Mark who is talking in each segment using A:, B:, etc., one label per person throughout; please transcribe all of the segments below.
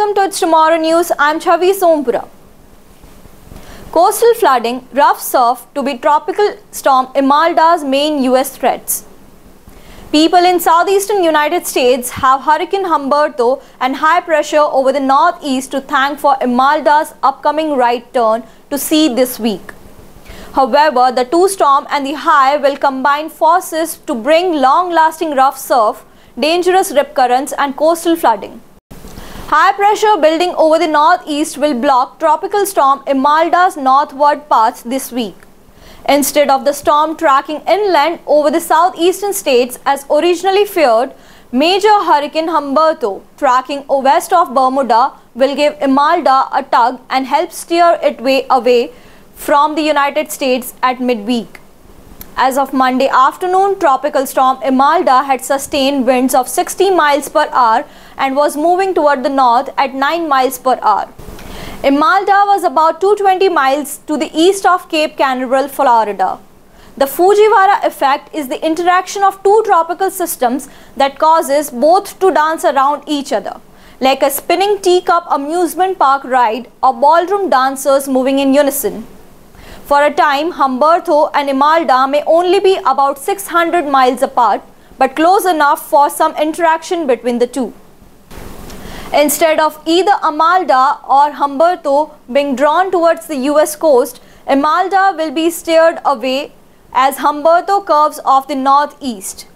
A: welcome to It's Tomorrow News. I'm Chavi Sompura. Coastal flooding, rough surf to be tropical storm Imelda's main US threats. People in southeastern United States have Hurricane Humberto and high pressure over the northeast to thank for Imelda's upcoming right turn to sea this week. However, the two storm and the high will combine forces to bring long-lasting rough surf, dangerous rip currents and coastal flooding. High pressure building over the northeast will block tropical storm Imelda's northward path this week. Instead of the storm tracking inland over the southeastern states as originally feared, major Hurricane Humberto tracking west of Bermuda will give Imelda a tug and help steer it way away from the United States at midweek. As of Monday afternoon, tropical storm Imelda had sustained winds of 60 miles per hour and was moving toward the north at 9 miles per hour. Imelda was about 220 miles to the east of Cape Canaveral, Florida. The Fujiwara effect is the interaction of two tropical systems that causes both to dance around each other, like a spinning teacup amusement park ride or ballroom dancers moving in unison. For a time, Humberto and Imelda may only be about 600 miles apart, but close enough for some interaction between the two. Instead of either Imelda or Humberto being drawn towards the US coast, Imelda will be steered away as Humberto curves off the northeast.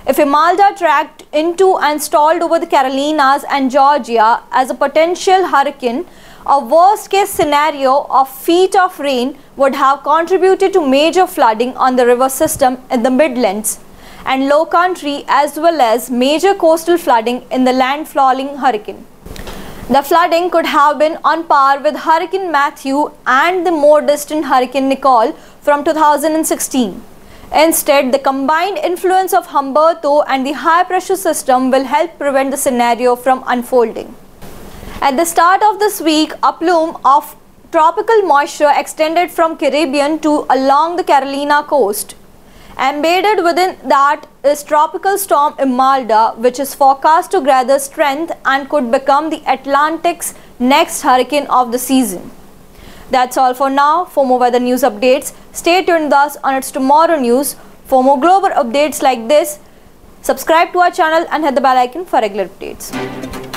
A: If Imelda tracked into and stalled over the Carolinas and Georgia as a potential hurricane, a worst-case scenario of feet of rain would have contributed to major flooding on the river system in the Midlands and Low Country, as well as major coastal flooding in the landfalling hurricane. The flooding could have been on par with Hurricane Matthew and the more distant Hurricane Nicole from 2016. Instead, the combined influence of Humberto and the high-pressure system will help prevent the scenario from unfolding. At the start of this week, a plume of tropical moisture extended from Caribbean to along the Carolina coast. Embedded within that is tropical storm Imelda, which is forecast to gather strength and could become the Atlantic's next hurricane of the season. That's all for now. For more weather news updates, stay tuned with us on It's Tomorrow News. For more global updates like this, subscribe to our channel and hit the bell icon for regular updates.